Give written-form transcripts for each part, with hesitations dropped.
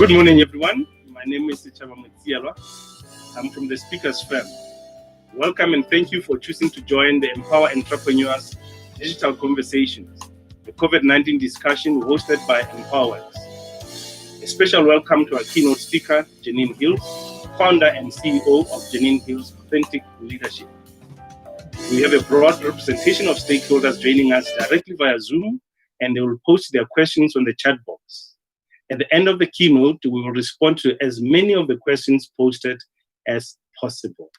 Good morning, everyone. My name is Empowa Worx. I'm from the Speakers Firm. Welcome and thank you for choosing to join the Empower Entrepreneurs Digital Conversations, the COVID-19 discussion hosted by Empowa Worx. A special welcome to our keynote speaker, Janine Hills, founder and CEO of Janine Hills Authentic Leadership. We have a broad representation of stakeholders joining us directly via Zoom, and they will post their questions on the chat box. At the end of the keynote, we will respond to as many of the questions posted as possible.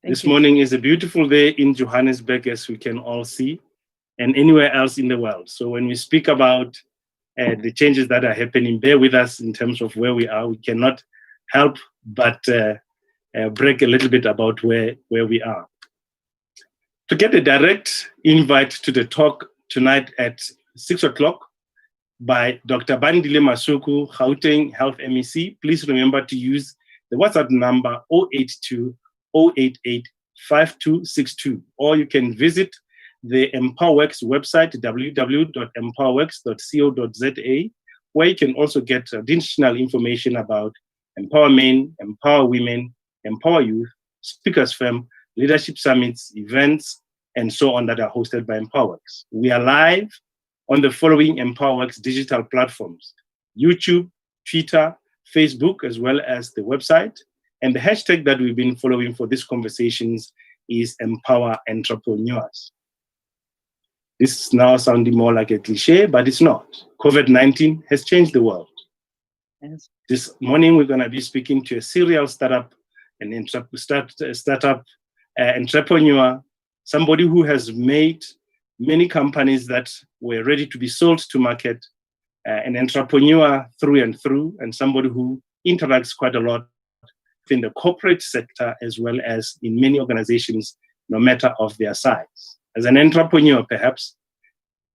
This morning is a beautiful day in Johannesburg, as we can all see, and anywhere else in the world. So when we speak about the changes that are happening, bear with us in terms of where we are. We cannot help but brag a little bit about where we are. To get a direct invite to the talk tonight at 6 o'clock by Dr. Bandile Masuku, Gauteng Health MEC, please remember to use the WhatsApp number 082-088-5262, or you can visit the Empowa Worx website, www.empowerworx.co.za, where you can also get additional information about Empower Men, Empower Women, Empower Youth, Speakers Firm, leadership summits, events, and so on that are hosted by Empowa Worx. We are live on the following Empowa Worx digital platforms: YouTube, Twitter, Facebook, as well as the website. And the hashtag that we've been following for these conversations is Empower Entrepreneurs. This is now sounding more like a cliche, but it's not. COVID-19 has changed the world. Yes. This morning, we're going to be speaking to a serial startup entrepreneur, somebody who has made many companies that were ready to be sold to market, an entrepreneur through and through, and somebody who interacts quite a lot in the corporate sector as well as in many organizations, no matter of their size. As an entrepreneur, perhaps,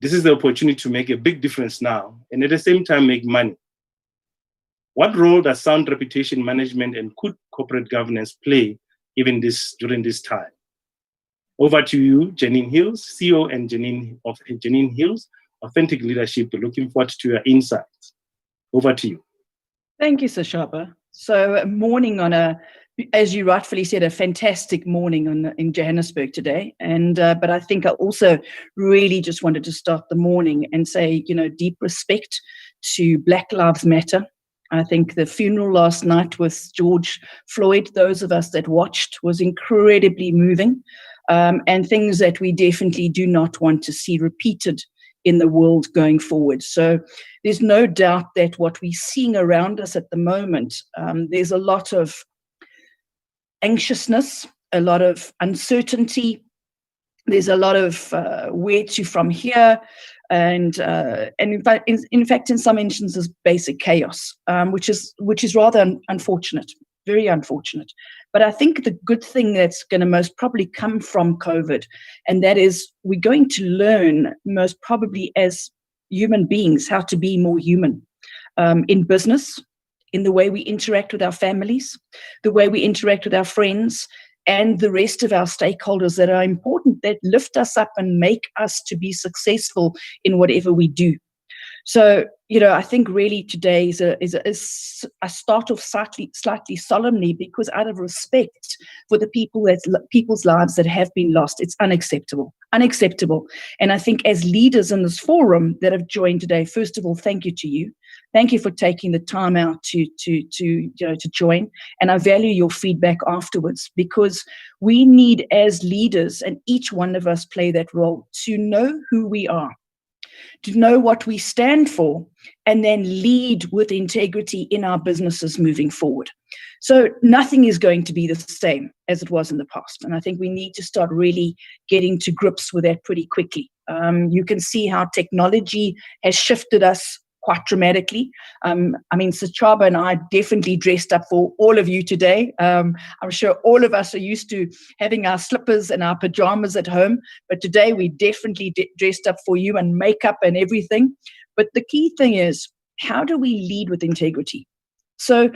this is the opportunity to make a big difference now and at the same time make money. What role does sound reputation management and good corporate governance play even during this time? Over to you, Janine Hills, CEO and Janine Hills Authentic Leadership. Looking forward to your insights. Over to you. Thank you, Sashaba. So, morning on as you rightfully said, a fantastic morning in Johannesburg today. And but I think I also really just wanted to start the morning and say, deep respect to Black Lives Matter. I think the funeral last night with George Floyd, those of us that watched, was incredibly moving, and things that we definitely do not want to see repeated in the world going forward. So there's no doubt that what we're seeing around us at the moment, there's a lot of anxiousness, a lot of uncertainty. There's a lot of where to from here. And in fact, in some instances, basic chaos, which is rather unfortunate, very unfortunate. But I think the good thing that's going to most probably come from COVID, and that is we're going to learn most probably as human beings how to be more human in business, in the way we interact with our families, the way we interact with our friends, and the rest of our stakeholders that are important, that lift us up and make us to be successful in whatever we do. So, I think really today is a start off slightly solemnly, because out of respect for the people's lives that have been lost, it's unacceptable. And I think as leaders in this forum that have joined today, first of all, thank you to you. Thank you for taking the time out to join. And I value your feedback afterwards, because we need, as leaders, and each one of us play that role, to know who we are, to know what we stand for, and then lead with integrity in our businesses moving forward. So nothing is going to be the same as it was in the past. And I think we need to start really getting to grips with that pretty quickly. You can see how technology has shifted us quite dramatically. Sachaba and I definitely dressed up for all of you today. I'm sure all of us are used to having our slippers and our pajamas at home, but today we definitely dressed up for you, and makeup and everything. But the key thing is, how do we lead with integrity? So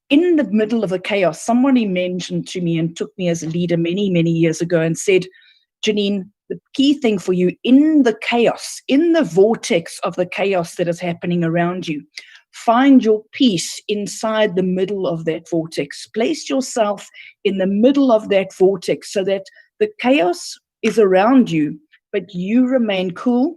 in the middle of the chaos, somebody mentioned to me and took me as a leader many, many years ago and said, Janine, the key thing for you in the chaos, in the vortex of the chaos that is happening around you, find your peace inside the middle of that vortex. Place yourself in the middle of that vortex so that the chaos is around you, but you remain cool,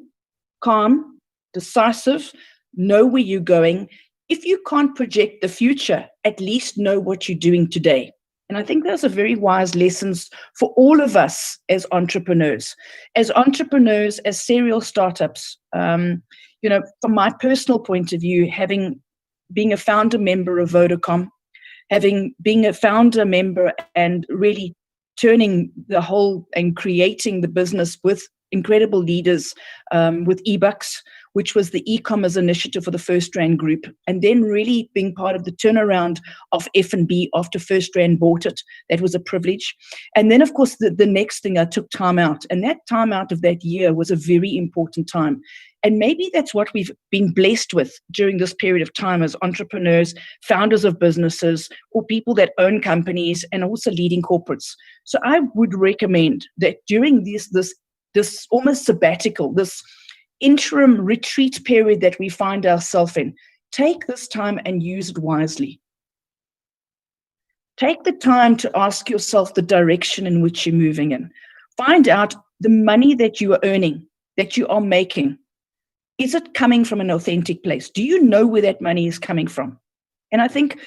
calm, decisive, know where you're going. If you can't project the future, at least know what you're doing today. And I think those are very wise lessons for all of us as entrepreneurs. As entrepreneurs, as serial startups, from my personal point of view, being a founder member of Vodacom, being a founder member and really turning the whole and creating the business with incredible leaders, with eBucks, which was the e-commerce initiative for the First Rand Group, and then really being part of the turnaround of F&B after First Rand bought it. That was a privilege. And then, of course, the next thing, I took time out. And that time out of that year was a very important time. And maybe that's what we've been blessed with during this period of time as entrepreneurs, founders of businesses, or people that own companies and also leading corporates. So I would recommend that during this almost sabbatical, this interim retreat period that we find ourselves in, take this time and use it wisely. Take the time to ask yourself the direction in which you're moving in. Find out the money that you are earning, that you are making. Is it coming from an authentic place? Do you know where that money is coming from? And I think,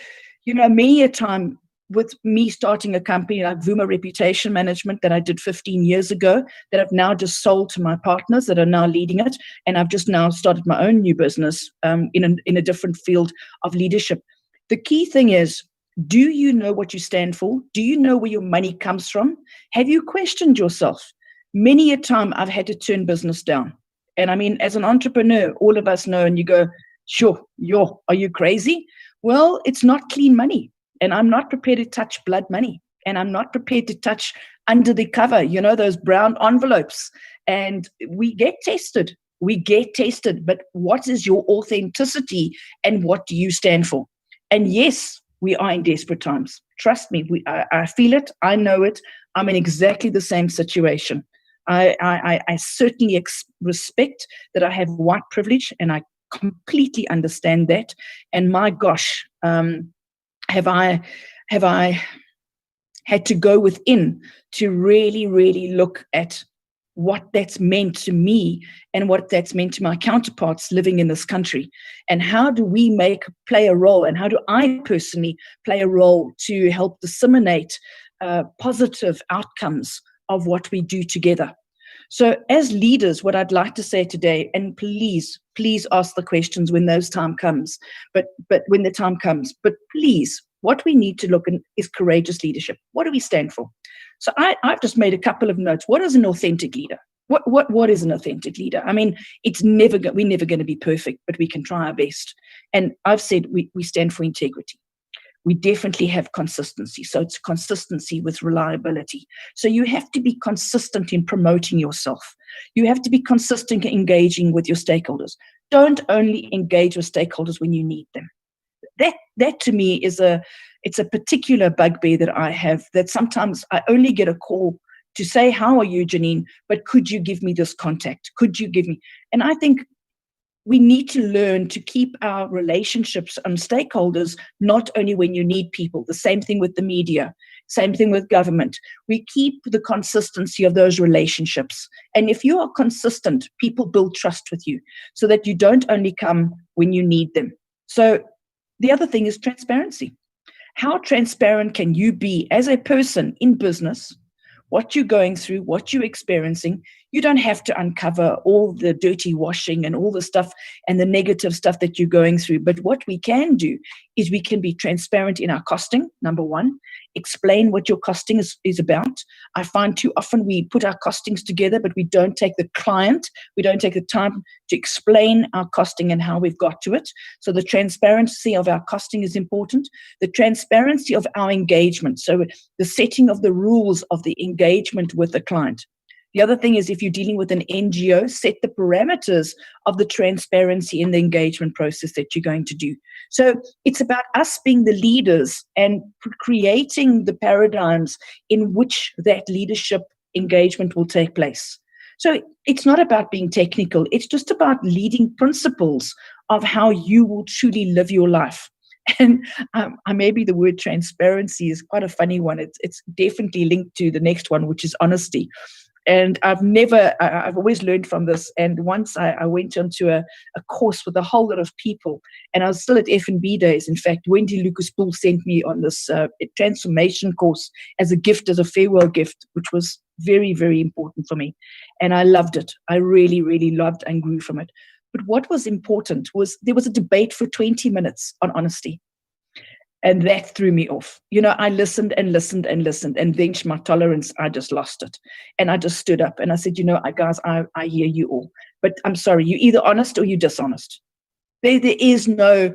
many a time with me starting a company like Vuma Reputation Management that I did 15 years ago, that I've now just sold to my partners that are now leading it. And I've just now started my own new business in a different field of leadership. The key thing is, do you know what you stand for? Do you know where your money comes from? Have you questioned yourself? Many a time I've had to turn business down. And I mean, as an entrepreneur, all of us know, and you go, sure, are you crazy? Well, it's not clean money. And I'm not prepared to touch blood money. And I'm not prepared to touch under the cover, those brown envelopes. And we get tested. But what is your authenticity and what do you stand for? And yes, we are in desperate times. Trust me, I feel it. I know it. I'm in exactly the same situation. I certainly respect that I have white privilege, and I completely understand that. And my gosh, have I had to go within to really, really look at what that's meant to me and what that's meant to my counterparts living in this country, and how do we play a role, and how do I personally play a role to help disseminate positive outcomes of what we do together. So as leaders, what I'd like to say today, and please ask the questions when those time comes, but when the time comes, but please, what we need to look at is courageous leadership. What do we stand for? So I've just made a couple of notes. What is an authentic leader? What is an authentic leader? I mean, we're never going to be perfect, but we can try our best. And I've said we stand for integrity. We definitely have consistency. So it's consistency with reliability. So you have to be consistent in promoting yourself. You have to be consistent in engaging with your stakeholders. Don't only engage with stakeholders when you need them. That to me it's a particular bugbear that I have, that sometimes I only get a call to say, how are you, Janine? But could you give me this contact? Could you give me? And I think we need to learn to keep our relationships and stakeholders not only when you need people. The same thing with the media, same thing with government. We keep the consistency of those relationships. And if you are consistent, people build trust with you so that you don't only come when you need them. So the other thing is transparency. How transparent can you be as a person in business? What you're going through, what you're experiencing. You don't have to uncover all the dirty washing and all the stuff and the negative stuff that you're going through. But what we can do is we can be transparent in our costing, number one. Explain what your costing is about. I find too often we put our costings together, but we don't take the time to explain our costing and how we've got to it. So the transparency of our costing is important. The transparency of our engagement. So the setting of the rules of the engagement with the client. The other thing is, if you're dealing with an NGO, set the parameters of the transparency in the engagement process that you're going to do. So it's about us being the leaders and creating the paradigms in which that leadership engagement will take place. So it's not about being technical. It's just about leading principles of how you will truly live your life. And maybe the word transparency is quite a funny one. It's definitely linked to the next one, which is honesty. And I've always learned from this. And once I went onto a course with a whole lot of people, and I was still at F&B days. In fact, Wendy Lucas-Bull sent me on this transformation course as a gift, as a farewell gift, which was very, very important for me. And I loved it. I really, really loved and grew from it. But what was important was there was a debate for 20 minutes on honesty. And that threw me off. I listened and listened and listened, and then my tolerance, I just lost it. And I just stood up and I said, guys, I hear you all, but I'm sorry, you're either honest or you're dishonest. There is no,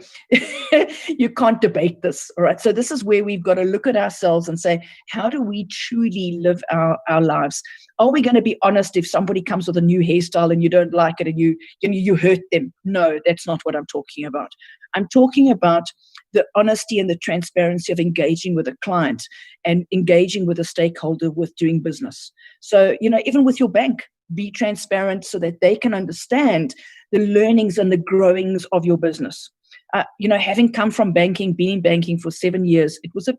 you can't debate this. All right. So this is where we've got to look at ourselves and say, how do we truly live our lives? Are we going to be honest if somebody comes with a new hairstyle and you don't like it and you hurt them? No, that's not what I'm talking about. I'm talking about the honesty and the transparency of engaging with a client and engaging with a stakeholder with doing business. So, even with your bank, be transparent so that they can understand the learnings and the growings of your business. Having come from banking, been in banking for 7 years, it was a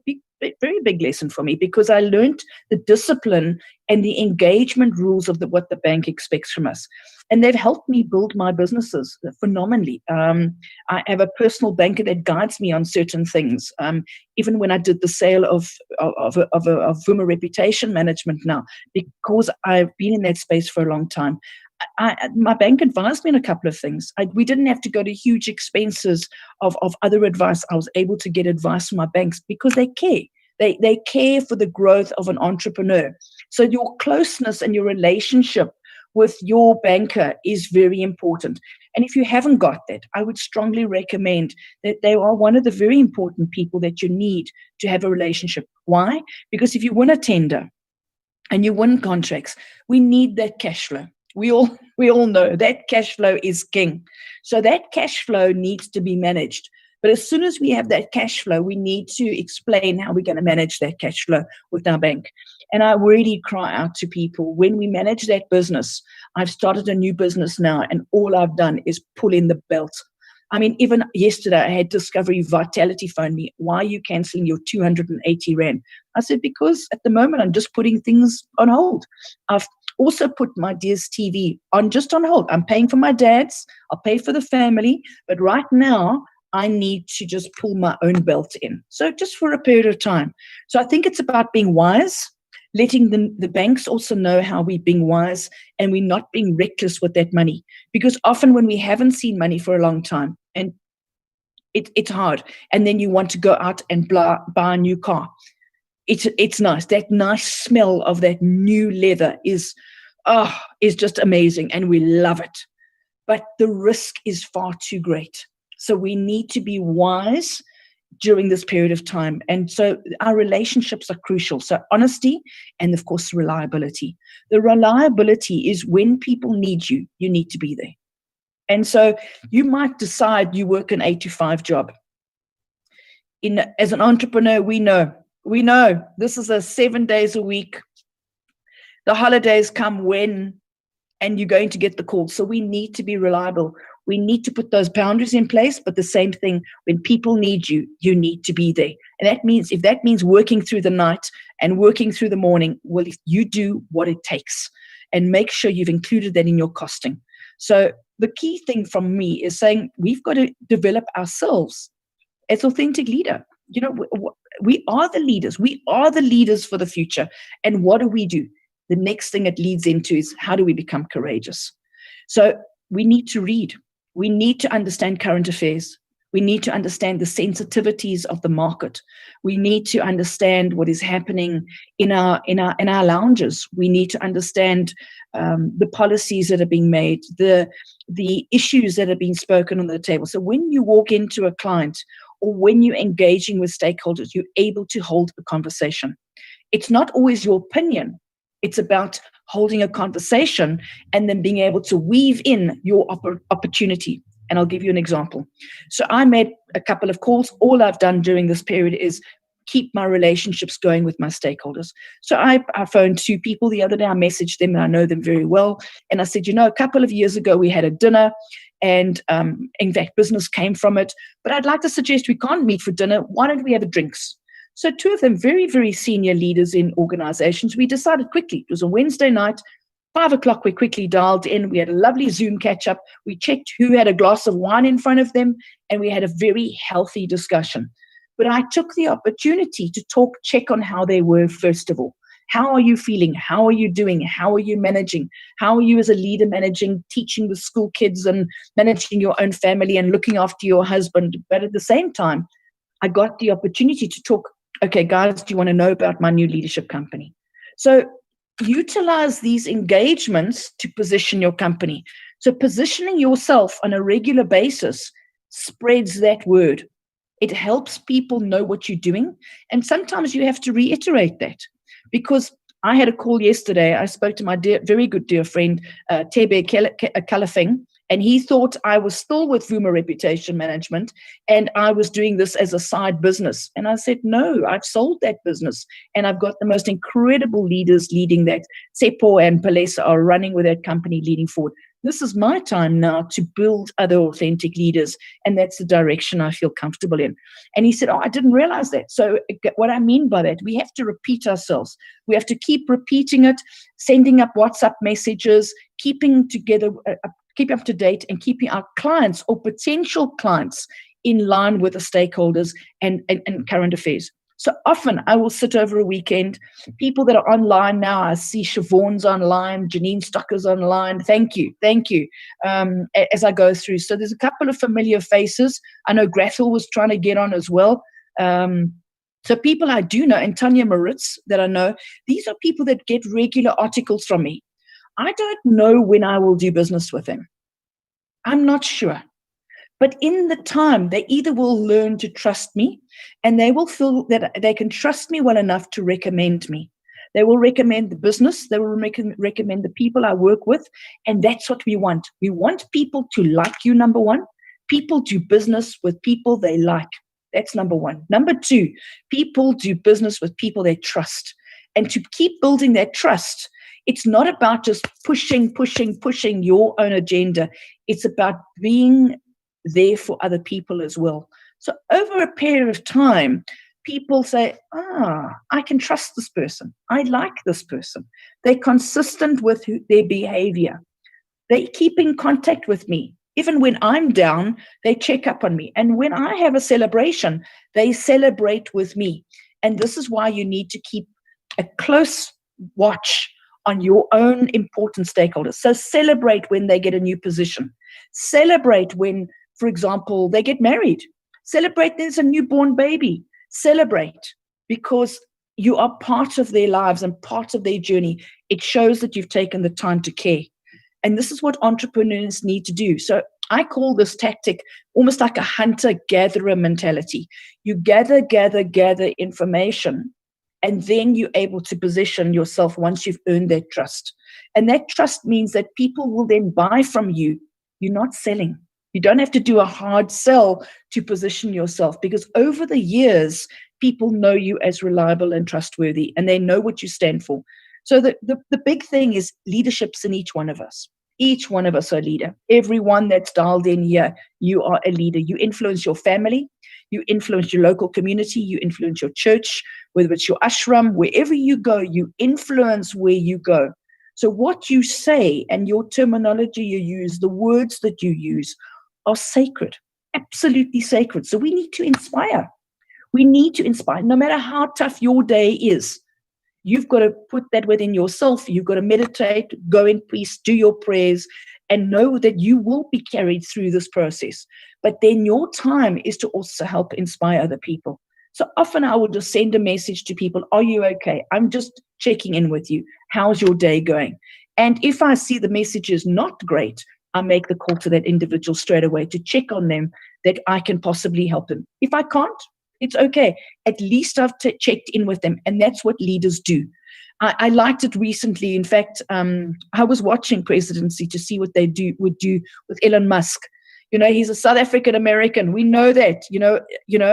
very big lesson for me, because I learned the discipline and the engagement rules of what the bank expects from us. And they've helped me build my businesses phenomenally. I have a personal banker that guides me on certain things. Even when I did the sale of Vuma Reputation Management now, because I've been in that space for a long time, my bank advised me on a couple of things. We didn't have to go to huge expenses of other advice. I was able to get advice from my banks because they care. They care for the growth of an entrepreneur. So your closeness and your relationship with your banker is very important. And if you haven't got that, I would strongly recommend that they are one of the very important people that you need to have a relationship. Why? Because if you win a tender and you win contracts, we need that cash flow. We all know that cash flow is king. So that cash flow needs to be managed. But as soon as we have that cash flow, we need to explain how we're going to manage that cash flow with our bank. And I really cry out to people, when we manage that business, I've started a new business now, and all I've done is pull in the belt. I mean, even yesterday, I had Discovery Vitality phone me. Why are you canceling your 280 Rand? I said, because at the moment, I'm just putting things on hold. I've also put my Dear's TV on hold. I'm paying for my dad's. I'll pay for the family. But right now, I need to just pull my own belt in. So just for a period of time. So I think it's about being wise, letting the banks also know how we're being wise and we're not being reckless with that money. Because often when we haven't seen money for a long time, and it's hard, and then you want to go out and buy a new car. It's nice. That nice smell of that new leather is just amazing, and we love it. But the risk is far too great. So we need to be wise during this period of time. And so our relationships are crucial. So honesty and, of course, reliability. The reliability is when people need you, you need to be there. And so you might decide you work an 8 to 5 job. As an entrepreneur, we know this is a 7 days a week. The holidays come when, and you're going to get the call. So we need to be reliable. We need to put those boundaries in place, but the same thing, when people need you, you need to be there. And if that means working through the night and working through the morning, well, if you do what it takes and make sure you've included that in your costing. So the key thing from me is saying we've got to develop ourselves as authentic leader. We are the leaders. We are the leaders for the future. And what do we do? The next thing it leads into is, how do we become courageous? So we need to read. We need to understand current affairs. We need to understand the sensitivities of the market. We need to understand what is happening in our lounges. We need to understand the policies that are being made, the issues that are being spoken on the table. So when you walk into a client or when you're engaging with stakeholders, you're able to hold a conversation. It's not always your opinion. It's about holding a conversation and then being able to weave in your opportunity. And I'll give you an example. So I made a couple of calls. All I've done during this period is keep my relationships going with my stakeholders. So I phoned 2 people the other day. I messaged them, and I know them very well. And I said, a couple of years ago, we had a dinner, and in fact, business came from it. But I'd like to suggest we can't meet for dinner. Why don't we have a drinks? So 2 of them, very, very senior leaders in organizations, we decided quickly. It was a Wednesday night, 5 o'clock, we quickly dialed in. We had a lovely Zoom catch up. We checked who had a glass of wine in front of them, and we had a very healthy discussion. But I took the opportunity to check on how they were, first of all. How are you feeling? How are you doing? How are you managing? How are you as a leader managing, teaching the school kids and managing your own family and looking after your husband? But at the same time, I got the opportunity to talk, okay, guys, do you want to know about my new leadership company? So utilize these engagements to position your company. So positioning yourself on a regular basis spreads that word. It helps people know what you're doing. And sometimes you have to reiterate that, because I had a call yesterday. I spoke to my very good dear friend, Tebe Kalafeng, and he thought I was still with Vuma Reputation Management and I was doing this as a side business. And I said, no, I've sold that business and I've got the most incredible leaders leading that. Tsepo and Palesa are running with that company leading forward. This is my time now to build other authentic leaders, and that's the direction I feel comfortable in. And he said, I didn't realize that. So what I mean by that, we have to repeat ourselves. We have to keep repeating it, sending up WhatsApp messages, keeping together, keeping up to date, and keeping our clients or potential clients in line with the stakeholders and current affairs. So often I will sit over a weekend. People that are online now, I see Siobhan's online, Janine Stocker's online. Thank you. As I go through. So there's a couple of familiar faces. I know Grathel was trying to get on as well. So people I do know, and Tanya Maritz that I know, these are people that get regular articles from me. I don't know when I will do business with them. I'm not sure. But in the time, they either will learn to trust me, and they will feel that they can trust me well enough to recommend me. They will recommend the business. They will recommend the people I work with. And that's what we want. We want people to like you, number one. People do business with people they like. That's number one. Number two, people do business with people they trust. And to keep building that trust, it's not about just pushing your own agenda. It's about being there for other people as well. So over a period of time, people say, I can trust this person. I like this person. They're consistent with their behavior. They keep in contact with me. Even when I'm down, they check up on me. And when I have a celebration, they celebrate with me. And this is why you need to keep a close watch on your own important stakeholders. So celebrate when they get a new position. Celebrate when, for example, they get married. Celebrate there's a newborn baby. Celebrate because you are part of their lives and part of their journey. It shows that you've taken the time to care. And this is what entrepreneurs need to do. So I call this tactic almost like a hunter-gatherer mentality. You gather information, and then you're able to position yourself once you've earned that trust. And that trust means that people will then buy from you. You're not selling. You don't have to do a hard sell to position yourself, because over the years, people know you as reliable and trustworthy, and they know what you stand for. So the big thing is leadership's in each one of us. Each one of us are a leader. Everyone that's dialed in here, you are a leader. You influence your family. You influence your local community. You influence your church, whether it's your ashram, wherever you go, you influence where you go. So what you say and your terminology you use, the words that you use, are sacred, absolutely sacred. So we need to inspire. We need to inspire. No matter how tough your day is, you've got to put that within yourself. You've got to meditate, go in peace, do your prayers, and know that you will be carried through this process. But then your time is to also help inspire other people. So often I will just send a message to people, are you okay? I'm just checking in with you. How's your day going? And if I see the message is not great, I make the call to that individual straight away to check on them that I can possibly help them. If I can't, it's okay. At least I've checked in with them. And that's what leaders do. I liked it recently. In fact, I was watching Presidency to see what they would do with Elon Musk. You know, he's a South African American. We know that, you know,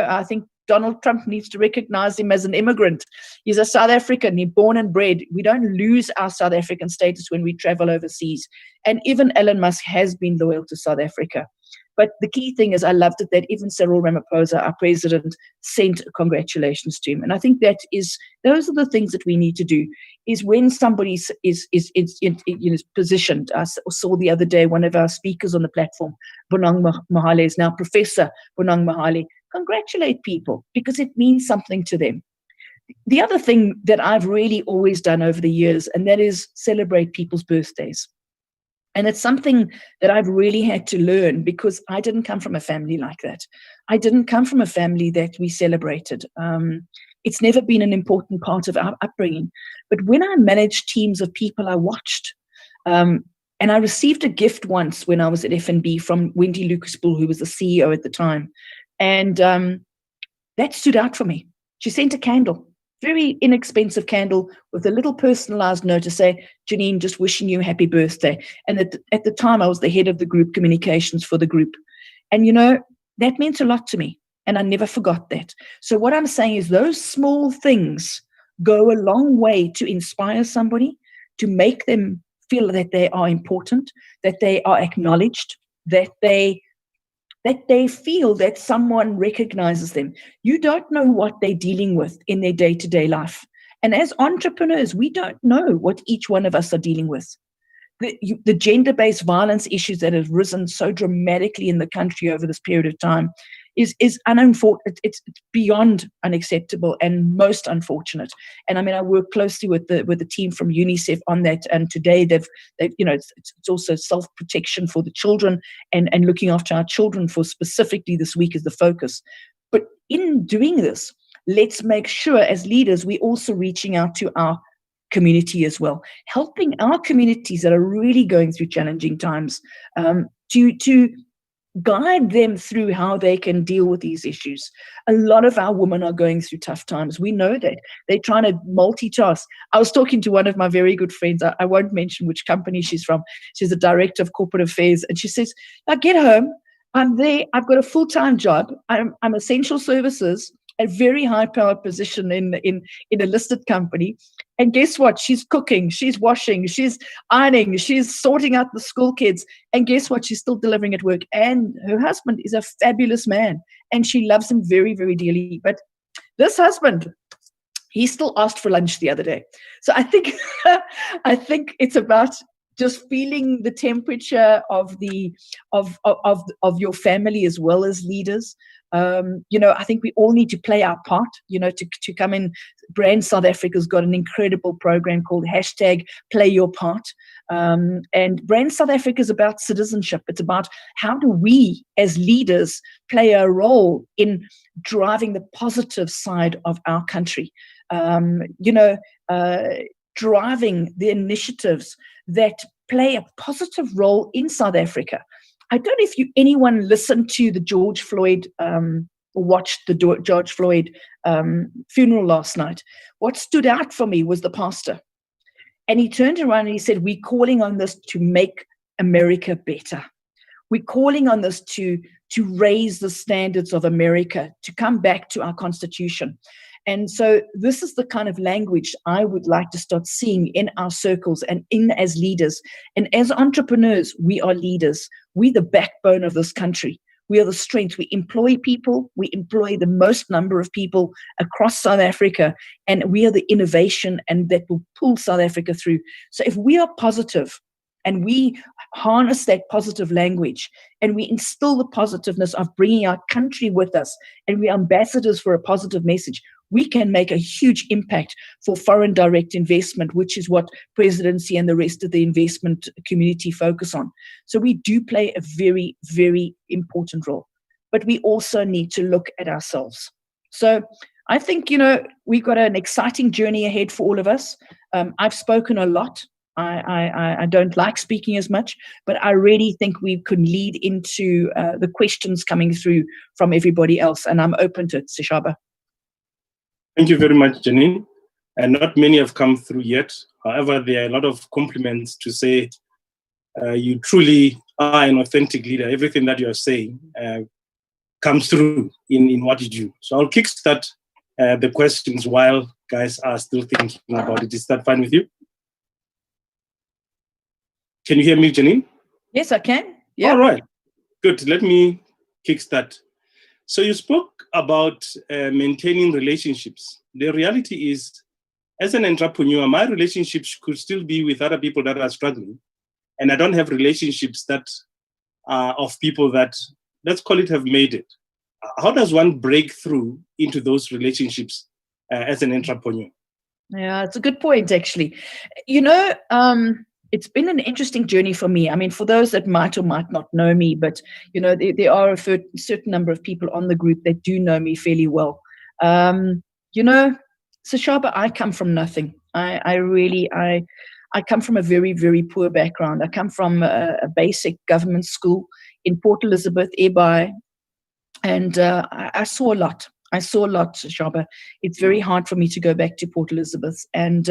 I think Donald Trump needs to recognize him as an immigrant. He's a South African, he's born and bred. We don't lose our South African status when we travel overseas. And even Elon Musk has been loyal to South Africa. But the key thing is, I loved it that even Cyril Ramaphosa, our president, sent congratulations to him. And I think those are the things that we need to do. Is when somebody is positioned. I saw the other day one of our speakers on the platform, Bonang Mahale, is now Professor Bonang Mahale. Congratulate people because it means something to them. The other thing that I've really always done over the years, and that is celebrate people's birthdays. And it's something that I've really had to learn because I didn't come from a family like that. I didn't come from a family that we celebrated. It's never been an important part of our upbringing. But when I managed teams of people, I watched. And I received a gift once when I was at FNB from Wendy Lucas-Bull, who was the CEO at the time. And that stood out for me. She sent a candle. Very inexpensive candle with a little personalized note to say, Janine, just wishing you a happy birthday. And at the time, I was the head of the group communications for the group. And, that meant a lot to me. And I never forgot that. So what I'm saying is those small things go a long way to inspire somebody, to make them feel that they are important, that they are acknowledged, that they feel that someone recognizes them. You don't know what they're dealing with in their day-to-day life. And as entrepreneurs, we don't know what each one of us are dealing with. The gender-based violence issues that have risen so dramatically in the country over this period of time is unfortunate. It's beyond unacceptable and most unfortunate. And I mean, I work closely with the team from UNICEF on that. And today they've it's also self-protection for the children and looking after our children for specifically this week is the focus. But in doing this, let's make sure as leaders, we're also reaching out to our community as well, helping our communities that are really going through challenging times to guide them through how they can deal with these issues. A lot of our women are going through tough times. We know that. They're trying to multitask. I was talking to one of my very good friends. I won't mention which company she's from. She's the director of corporate affairs. And she says, I get home, I'm there, I've got a full-time job. I'm essential services, a very high-powered position in a listed company. And guess what? She's cooking, she's washing, she's ironing, she's sorting out the school kids. And guess what? She's still delivering at work. And her husband is a fabulous man. And she loves him very, very dearly. But this husband, he still asked for lunch the other day. So I think it's about just feeling the temperature of your family as well as leaders. I think we all need to play our part, to come in. Brand South Africa's got an incredible program called #PlayYourPart. And Brand South Africa is about citizenship. It's about how do we as leaders play a role in driving the positive side of our country, driving the initiatives that play a positive role in South Africa. I don't know if anyone listened to the George Floyd or watched the George Floyd funeral last night. What stood out for me was the pastor. And he turned around and he said, we're calling on this to make America better. We're calling on this to raise the standards of America, to come back to our Constitution. And so this is the kind of language I would like to start seeing in our circles and as leaders. And as entrepreneurs, we are leaders. We're the backbone of this country. We are the strength. We employ people. We employ the most number of people across South Africa. And we are the innovation and that will pull South Africa through. So if we are positive and we harness that positive language and we instill the positiveness of bringing our country with us and we're ambassadors for a positive message, we can make a huge impact for foreign direct investment, which is what presidency and the rest of the investment community focus on. So we do play a very, very important role, but we also need to look at ourselves. So I think, we've got an exciting journey ahead for all of us. I've spoken a lot. I don't like speaking as much, but I really think we can lead into the questions coming through from everybody else, and I'm open to it, Sishaba. Thank you very much, Janine. And not many have come through yet. However, there are a lot of compliments to say you truly are an authentic leader. Everything that you are saying comes through in what you do. So I'll kickstart the questions while guys are still thinking about it. Is that fine with you? Can you hear me, Janine? Yes, I can. Yeah. All right. Good. Let me kickstart. So you spoke about maintaining relationships. The reality is, as an entrepreneur, my relationships could still be with other people that are struggling. And I don't have relationships that are of people that, let's call it, have made it. How does one break through into those relationships as an entrepreneur? Yeah, it's a good point, actually. It's been an interesting journey for me. I mean, for those that might or might not know me, but, there are a certain number of people on the group that do know me fairly well. Sashaba, I come from nothing. I come from a very, very poor background. I come from a basic government school in Port Elizabeth, nearby, and I saw a lot. Sashaba. It's very hard for me to go back to Port Elizabeth. And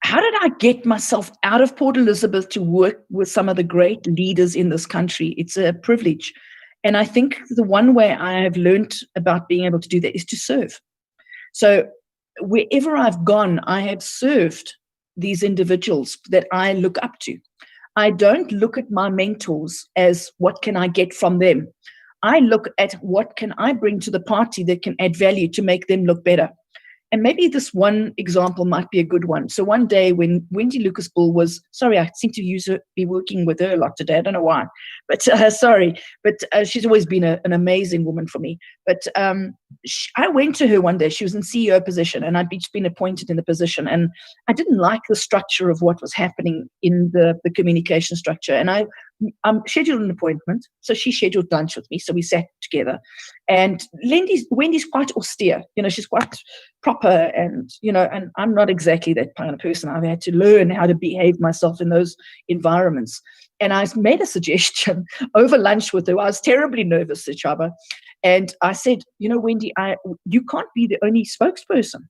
how did I get myself out of Port Elizabeth to work with some of the great leaders in this country? It's a privilege. And I think the one way I have learned about being able to do that is to serve. So wherever I've gone, I have served these individuals that I look up to. I don't look at my mentors as what can I get from them. I look at what can I bring to the party that can add value to make them look better. And maybe this one example might be a good one. So one day when Wendy Lucas Bull was, sorry, I seem to be working with her a lot today. I don't know why, but sorry. But she's always been an amazing woman for me. But I went to her one day. She was in CEO position and I'd just been appointed in the position. And I didn't like the structure of what was happening in the communication structure. And I scheduled an appointment. So she scheduled lunch with me. So we sat together. And Wendy's quite austere. She's quite proper and I'm not exactly that kind of person. I've had to learn how to behave myself in those environments. And I made a suggestion over lunch with her. I was terribly nervous, Chaba. And I said, Wendy, you can't be the only spokesperson.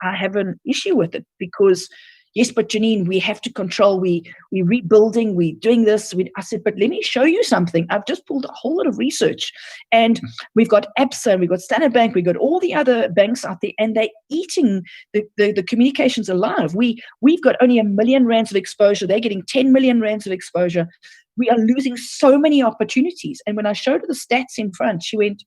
I have an issue with it because, yes, but Janine, we have to control. We're rebuilding. We're doing this. I said, but let me show you something. I've just pulled a whole lot of research, and we've got ABSA, we've got Standard Bank, we've got all the other banks out there, and they're eating the communications alive. We've got only R1 million of exposure. They're getting 10 million rands of exposure. We are losing so many opportunities. And when I showed her the stats in front, she went,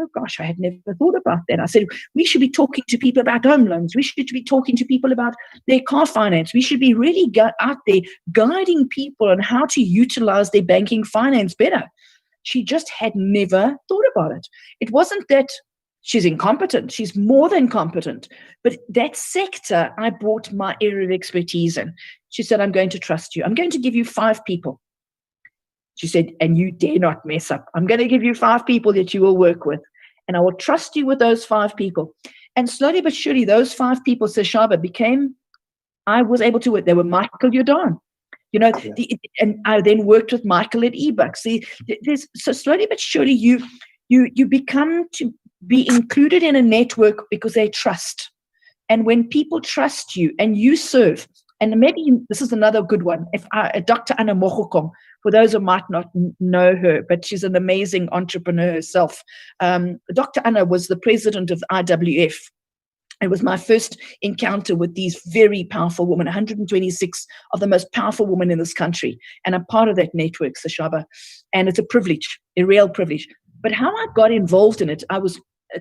oh gosh, I had never thought about that. I said, we should be talking to people about home loans. We should be talking to people about their car finance. We should be really out there guiding people on how to utilize their banking finance better. She just had never thought about it. It wasn't that she's incompetent. She's more than competent. But that sector, I brought my area of expertise in. She said, I'm going to trust you. I'm going to give you 5 people. She said, and you dare not mess up. I'm going to give you 5 people that you will work with. And I will trust you with those 5 people. And slowly but surely, those 5 people, Sashaba, I was able to work. They were Michael Jordan. And I then worked with Michael at eBucks. So slowly but surely, you become to be included in a network because they trust. And when people trust you and you serve, and maybe this is another good one. Dr. Anna Mogokom, for those who might not know her, but she's an amazing entrepreneur herself. Dr. Anna was the president of IWF. It was my first encounter with these very powerful women, 126 of the most powerful women in this country. And I'm part of that network, Sashaba. And it's a privilege, a real privilege. But how I got involved in it,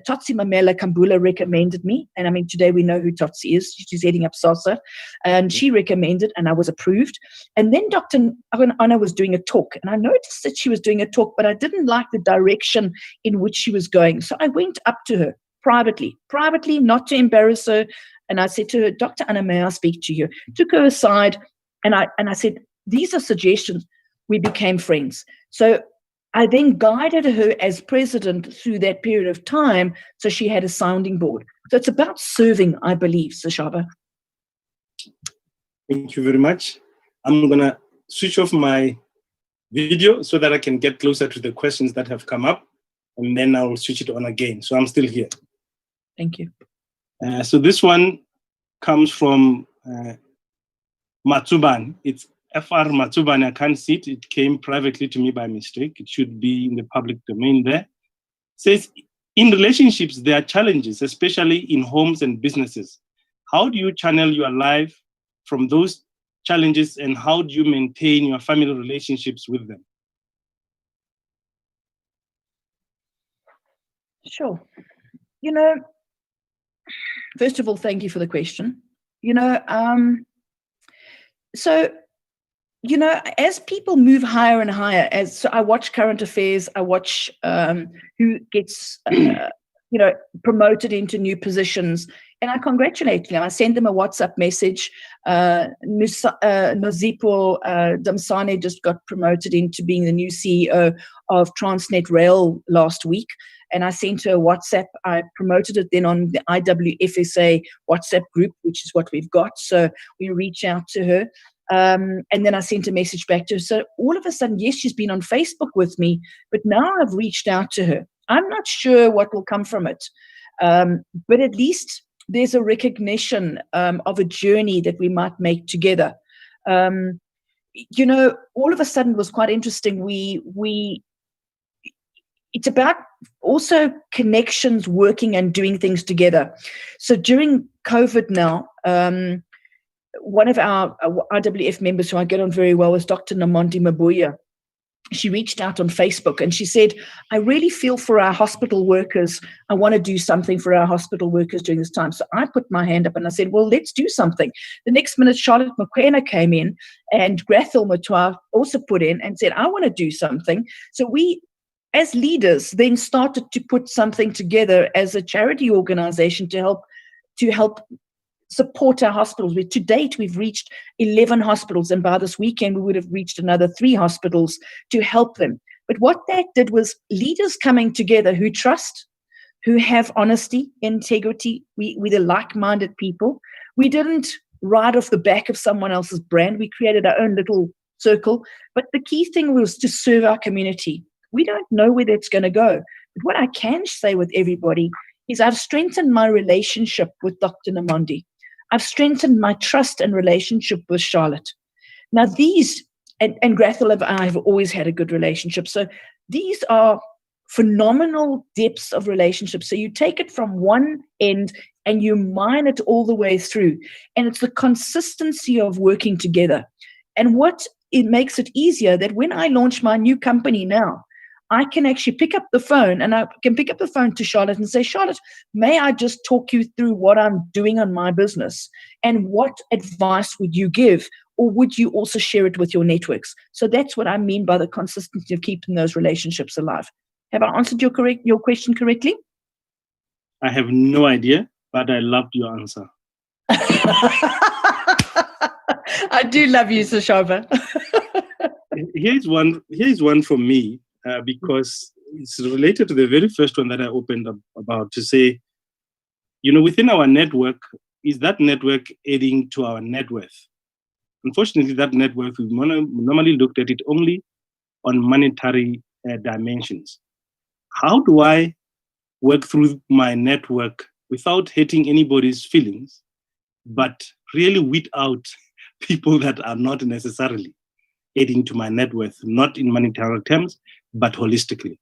Totsi Mamela Kambula recommended me. And I mean, today we know who Totsi is. She's heading up SASA. And she recommended, and I was approved. And then Dr. Anna was doing a talk. And I noticed that she was doing a talk, but I didn't like the direction in which she was going. So I went up to her privately, not to embarrass her. And I said to her, Dr. Anna, may I speak to you? Took her aside. And I said, these are suggestions. We became friends. So I then guided her as president through that period of time, so she had a sounding board. So it's about serving, I believe, Sashaba. Thank you very much. I'm going to switch off my video so that I can get closer to the questions that have come up, and then I'll switch it on again. So I'm still here. Thank you. So this one comes from Matsuban. It's FR Matsubane, I can't see it. It came privately to me by mistake. It should be in the public domain there. Says, in relationships, there are challenges, especially in homes and businesses. How do you channel your life from those challenges, and how do you maintain your family relationships with them? Sure. First of all, thank you for the question. As people move higher and higher, so I watch current affairs, I watch who gets, promoted into new positions, and I congratulate them. I send them a WhatsApp message. Nozipo Damsane just got promoted into being the new CEO of Transnet Rail last week. And I sent her a WhatsApp. I promoted it then on the IWFSA WhatsApp group, which is what we've got. So we reach out to her. And then I sent a message back to her. So all of a sudden, yes, she's been on Facebook with me, but now I've reached out to her. I'm not sure what will come from it. But at least there's a recognition of a journey that we might make together. All of a sudden it was quite interesting. It's about also connections, working and doing things together. So during COVID now, one of our IWF members who I get on very well is Dr. Namonti Mabuya. She reached out on Facebook and she said, I really feel for our hospital workers. I want to do something for our hospital workers during this time. So I put my hand up and I said, well, let's do something. The next minute, Charlotte Mokoena came in and Grathel Matoa also put in and said, I want to do something. So we, as leaders, then started to put something together as a charity organization to help support our hospitals. To date, we've reached 11 hospitals, and by this weekend, we would have reached another 3 hospitals to help them. But what that did was leaders coming together who trust, who have honesty, integrity. We're the like-minded people. We didn't ride off the back of someone else's brand. We created our own little circle. But the key thing was to serve our community. We don't know where that's going to go. But what I can say with everybody is I've strengthened my relationship with Dr. Namondi. I've strengthened my trust and relationship with Charlotte. Now these, and Grathel and I have always had a good relationship. So these are phenomenal depths of relationships. So you take it from one end and you mine it all the way through. And it's the consistency of working together. And what it makes it easier that when I launch my new company now, I can actually pick up the phone and I can pick up the phone to Charlotte and say, Charlotte, may I just talk you through what I'm doing on my business and what advice would you give, or would you also share it with your networks? So that's what I mean by the consistency of keeping those relationships alive. Have I answered your question correctly? I have no idea, but I loved your answer. I do love you, Sashova. Here's one from me. Because it's related to the very first one that I opened up about, to say, within our network, is that network adding to our net worth? Unfortunately, that net worth, we've normally looked at it only on monetary dimensions. How do I work through my network without hurting anybody's feelings, but really weed out people that are not necessarily adding to my net worth, not in monetary terms, but holistically?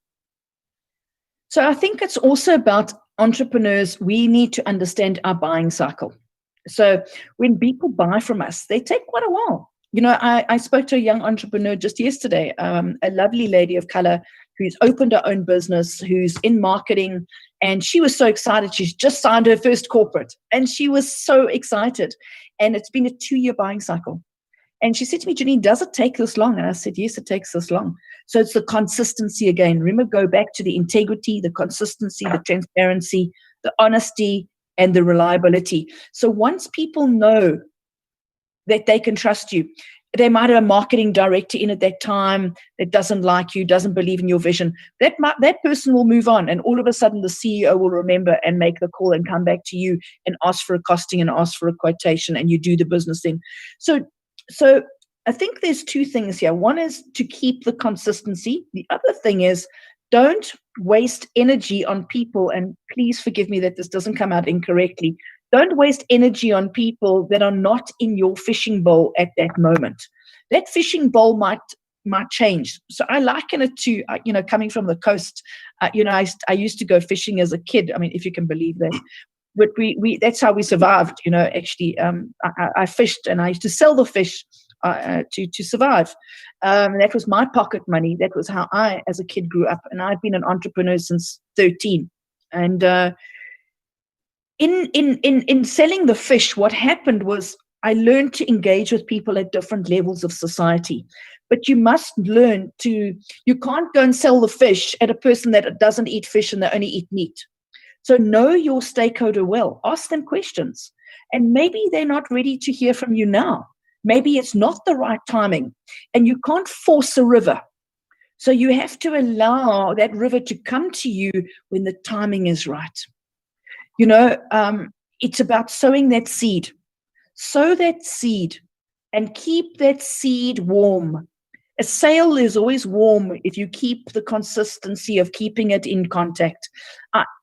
So I think it's also about entrepreneurs. We need to understand our buying cycle. So when people buy from us, they take quite a while. I spoke to a young entrepreneur just yesterday, a lovely lady of color who's opened her own business, who's in marketing, and she was so excited. She's just signed her first corporate, and she was so excited. And it's been a 2-year buying cycle. And she said to me, Janine, does it take this long? And I said, yes, it takes this long. So it's the consistency again. Remember, go back to the integrity, the consistency, the transparency, the honesty, and the reliability. So once people know that they can trust you, they might have a marketing director in at that time that doesn't like you, doesn't believe in your vision. That person will move on, and all of a sudden the CEO will remember and make the call and come back to you and ask for a costing and ask for a quotation, and you do the business then. So I think there's 2 things here. One is to keep the consistency. The other thing is don't waste energy on people, and please forgive me that this doesn't come out incorrectly. Don't waste energy on people that are not in your fishing bowl at that moment. that fishing bowl might change. So I liken it to, coming from the coast, I used to go fishing as a kid. I mean, if you can believe that. But we that's how we survived, actually. I fished, and I used to sell the fish to survive. That was my pocket money. That was how I, as a kid, grew up. And I've been an entrepreneur since 13. And in selling the fish, what happened was I learned to engage with people at different levels of society. But you must learn you can't go and sell the fish at a person that doesn't eat fish and they only eat meat. So know your stakeholder well. Ask them questions. And maybe they're not ready to hear from you now. Maybe it's not the right timing. And you can't force a river. So you have to allow that river to come to you when the timing is right. It's about sowing that seed. Sow that seed and keep that seed warm. A sale is always warm if you keep the consistency of keeping it in contact.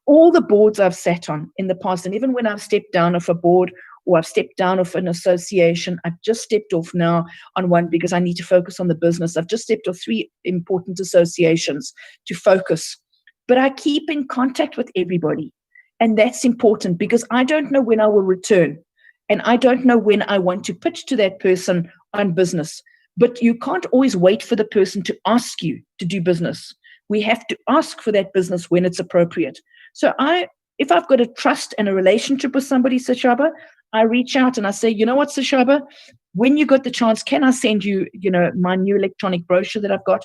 All the boards I've sat on in the past, and even when I've stepped down off a board or I've stepped down off an association, I've just stepped off now on one because I need to focus on the business. I've just stepped off 3 important associations to focus. But I keep in contact with everybody. And that's important because I don't know when I will return. And I don't know when I want to pitch to that person on business. But you can't always wait for the person to ask you to do business. We have to ask for that business when it's appropriate. So if I've got a trust and a relationship with somebody, Sashaba, I reach out and I say, you know what, Sashaba, when you got the chance, can I send you, my new electronic brochure that I've got?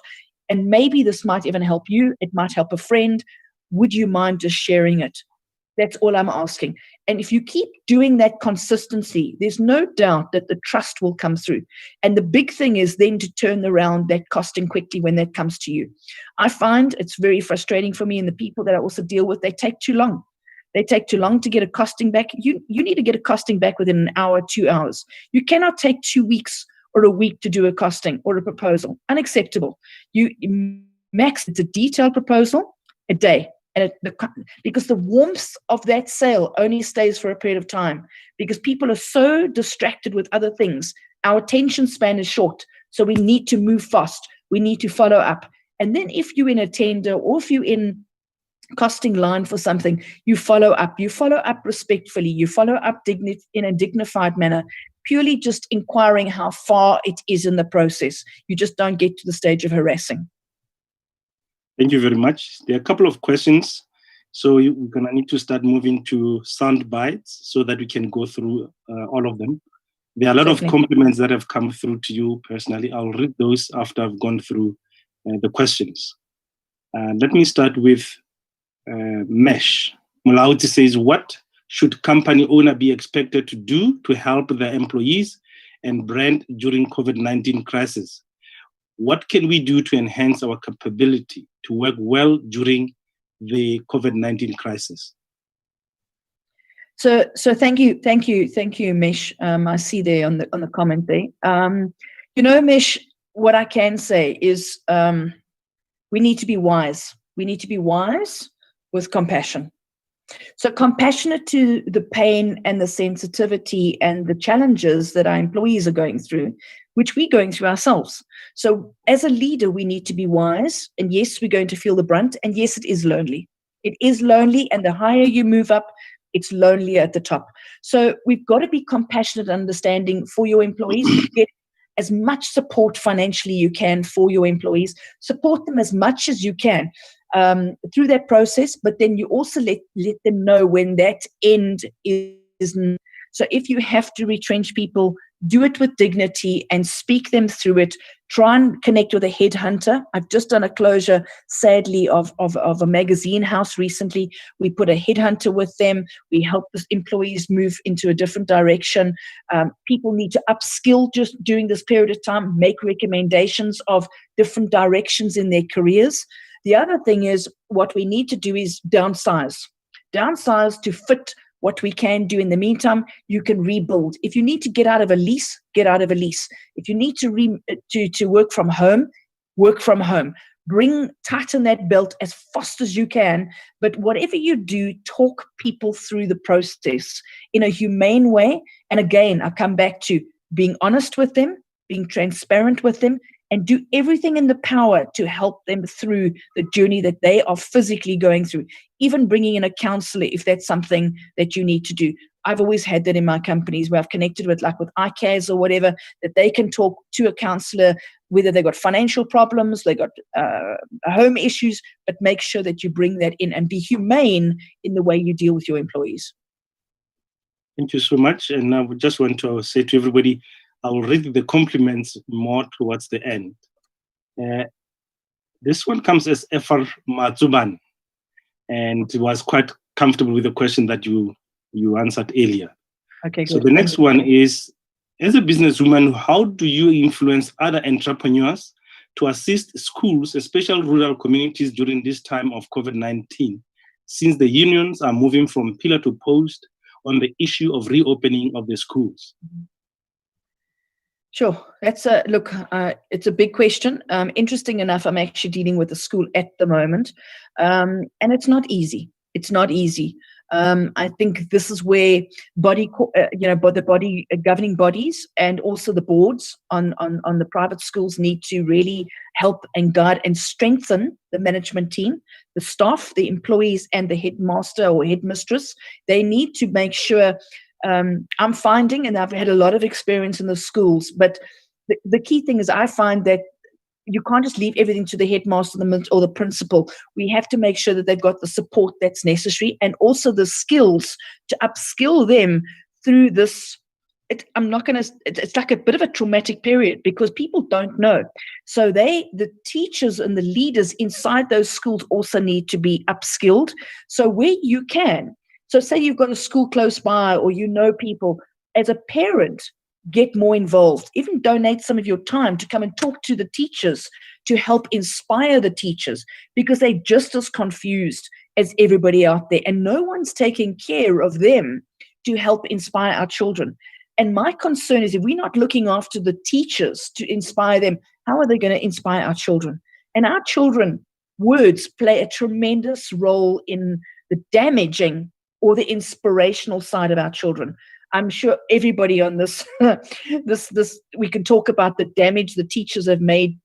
And maybe this might even help you. It might help a friend. Would you mind just sharing it? That's all I'm asking. And if you keep doing that consistency, there's no doubt that the trust will come through. And the big thing is then to turn around that costing quickly when that comes to you. I find it's very frustrating for me, and the people that I also deal with, they take too long. They take too long to get a costing back. You need to get a costing back within an hour, 2 hours. You cannot take 2 weeks or a week to do a costing or a proposal. Unacceptable. Max, it's a detailed proposal, a day. And because the warmth of that sale only stays for a period of time, because people are so distracted with other things. Our attention span is short, so we need to move fast. We need to follow up. And then if you're in a tender or if you're in costing line for something, you follow up. You follow up respectfully. You follow up in a dignified manner, purely just inquiring how far it is in the process. You just don't get to the stage of harassing. Thank you very much. There are a couple of questions. So we're going to need to start moving to sound bites so that we can go through all of them. There are a lot of compliments that have come through to you personally. I'll read those after I've gone through the questions. Let me start with Mesh. Mulauti says, what should company owner be expected to do to help their employees and brand during COVID-19 crisis? What can we do to enhance our capability to work well during the COVID-19 crisis? So thank you, Mesh. I see there on the comment there. Mesh, what I can say is we need to be wise. We need to be wise with compassion. So compassionate to the pain and the sensitivity and the challenges that our employees are going through, which we're going through ourselves. So as a leader, we need to be wise. And yes, we're going to feel the brunt. And yes, it is lonely. It is lonely. And the higher you move up, it's lonelier at the top. So we've got to be compassionate and understanding for your employees. Get as much support financially you can for your employees. Support them as much as you can through that process. But then you also let them know when that end is. So if you have to retrench people, do it with dignity and speak them through it. Try and connect with a headhunter. I've just done a closure, sadly, of a magazine house recently. We put a headhunter with them. We help the employees move into a different direction. People need to upskill just during this period of time, make recommendations of different directions in their careers. The other thing is what we need to do is downsize to fit what we can do. In the meantime, you can rebuild. If you need to get out of a lease, get out of a lease. If you need to work from home, work from home. Tighten that belt as fast as you can. But whatever you do, talk people through the process in a humane way. And again, I come back to being honest with them, being transparent with them, and do everything in the power to help them through the journey that they are physically going through, even bringing in a counselor if that's something that you need to do. I've always had that in my companies where I've connected with, like with ICAS or whatever, that they can talk to a counselor, whether they've got financial problems, they got home issues, but make sure that you bring that in and be humane in the way you deal with your employees. Thank you so much. And I would just want to say to everybody, I will read the compliments more towards the end. This one comes as Efar Matsuban, and was quite comfortable with the question that you answered earlier. Okay, good. So the next one is, as a businesswoman, how do you influence other entrepreneurs to assist schools, especially rural communities, during this time of COVID-19, since the unions are moving from pillar to post on the issue of reopening of the schools? Sure. That's it's a big question. Interesting enough, I'm actually dealing with a school at the moment, and it's not easy. It's not easy. I think this is where the body governing bodies and also the boards on the private schools need to really help and guide and strengthen the management team, the staff, the employees, and the headmaster or headmistress. They need to make sure. I'm finding, and I've had a lot of experience in the schools, but the key thing is I find that you can't just leave everything to the headmaster or the principal. We have to make sure that they've got the support that's necessary and also the skills to upskill them through this. It's like a bit of a traumatic period because people don't know. So the teachers and the leaders inside those schools also need to be upskilled. So where you can, so say you've got a school close by or you know people, as a parent, get more involved. Even donate some of your time to come and talk to the teachers to help inspire the teachers because they're just as confused as everybody out there and no one's taking care of them to help inspire our children. And my concern is if we're not looking after the teachers to inspire them, how are they going to inspire our children? And our children, words play a tremendous role in the damaging or the inspirational side of our children. I'm sure everybody on this, we can talk about the damage the teachers have made,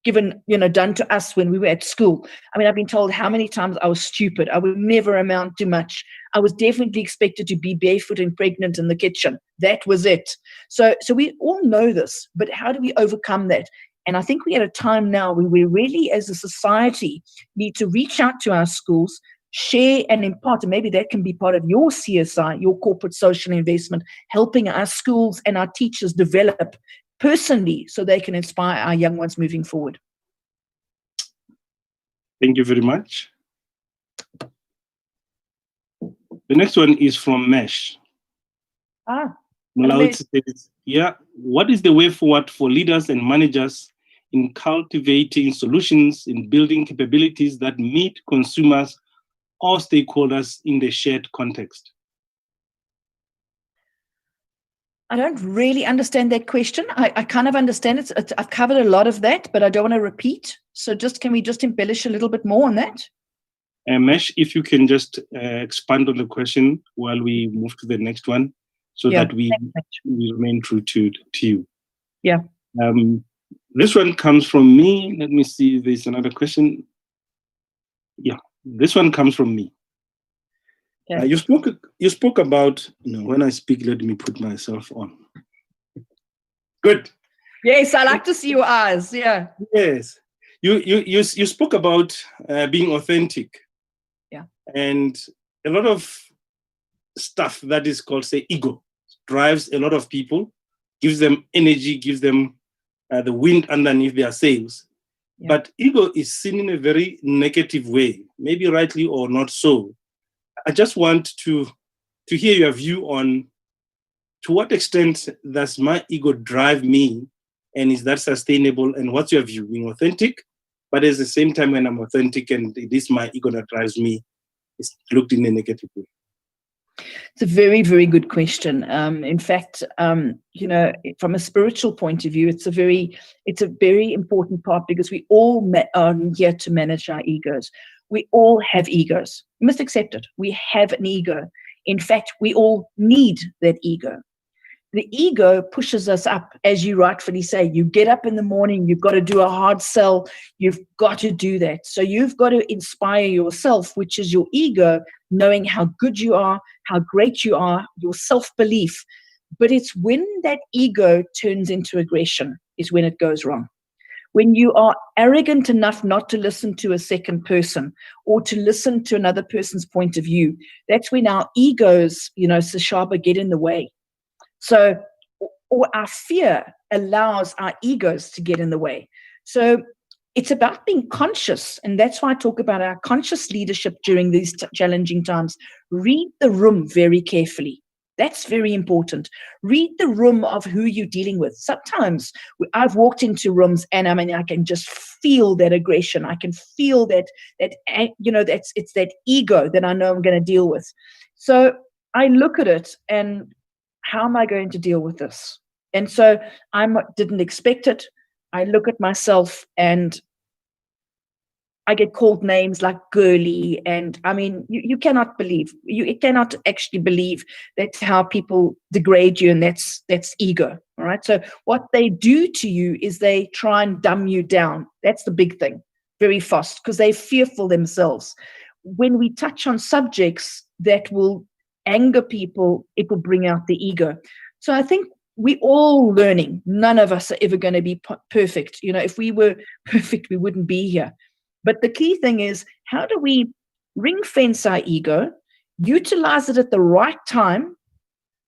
done to us when we were at school. I mean, I've been told how many times I was stupid. I would never amount to much. I was definitely expected to be barefoot and pregnant in the kitchen. That was it. So we all know this, but how do we overcome that? And I think we're at a time now where we really, as a society, need to reach out to our schools, share and impart, and maybe that can be part of your CSI, your corporate social investment, helping our schools and our teachers develop personally so they can inspire our young ones moving forward. Thank you very much. The next one is from Mesh. Says, what is the way forward for leaders and managers in cultivating solutions in building capabilities that meet consumers or stakeholders in the shared context? I don't really understand that question. I kind of understand it. I've covered a lot of that, but I don't want to repeat. So can we just embellish a little bit more on that? Mesh, if you can just expand on the question while we move to the next one so that we remain true to you. Yeah. This one comes from me. Let me see. There's another question. Yeah. This one comes from me. Yeah. You spoke about, when I speak, let me put myself on. Good. Yes, I like to see your eyes. Yeah. Yes. You spoke about being authentic. Yeah. And a lot of stuff that is called, say, ego drives a lot of people, gives them energy, gives them the wind underneath their sails. Yeah. But ego is seen in a very negative way, maybe rightly or not so. I just want to hear your view on to what extent does my ego drive me, and is that sustainable? And what's your view? Being authentic, but at the same time, when I'm authentic and it is my ego that drives me, it's looked in a negative way. It's a very, very good question. In fact, from a spiritual point of view, it's a very important part because we all are here to manage our egos. We all have egos. We must accept it. We have an ego. In fact, we all need that ego. the ego pushes us up, as you rightfully say. You get up in the morning, you've got to do a hard sell, you've got to do that. So you've got to inspire yourself, which is your ego, knowing how good you are, how great you are, your self-belief. But it's when that ego turns into aggression is when it goes wrong. When you are arrogant enough not to listen to a second person or to listen to another person's point of view, that's when our egos, Sashaba, get in the way. So, or our fear allows our egos to get in the way. So it's about being conscious. And that's why I talk about our conscious leadership during these challenging times. Read the room very carefully. That's very important. Read the room of who you're dealing with. Sometimes I've walked into rooms and I can just feel that aggression. I can feel that it's that ego that I know I'm going to deal with. So I look at it and how am I going to deal with this? And so I didn't expect it. I look at myself and I get called names like girly. And I mean, you cannot actually believe that's how people degrade you. And that's ego. All right. So what they do to you is they try and dumb you down. That's the big thing, very fast, because they're fearful themselves. When we touch on subjects that will anger people, it will bring out the ego. So I think we're all learning. None of us are ever going to be perfect. If we were perfect, we wouldn't be here. But the key thing is, how do we ring fence our ego, utilize it at the right time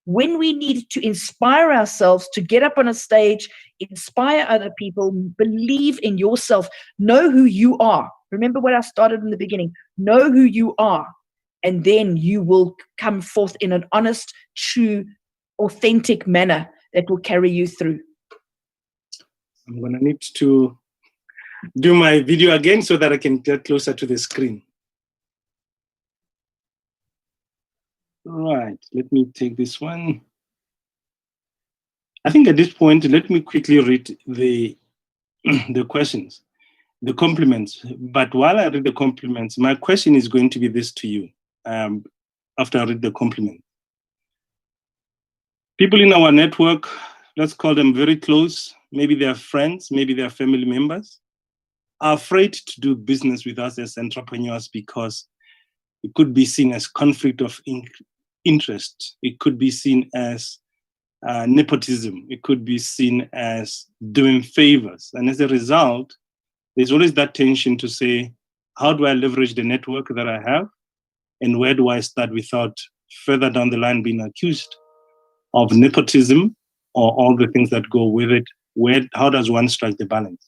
when we need to inspire ourselves to get up on a stage, inspire other people, believe in yourself, know who you are. Remember what I started in the beginning. Know who you are. And then you will come forth in an honest, true, authentic manner that will carry you through. I'm going to need to do my video again so that I can get closer to the screen. All right, let me take this one. I think at this point, let me quickly read the questions, the compliments. But while I read the compliments, my question is going to be this to you. After I read the compliment, people in our network, let's call them very close, maybe they're friends, maybe they're family members, are afraid to do business with us as entrepreneurs because it could be seen as conflict of interest. It could be seen as nepotism. It could be seen as doing favors. And as a result, there's always that tension to say, how do I leverage the network that I have? And where do I start without further down the line being accused of nepotism or all the things that go with it? How does one strike the balance?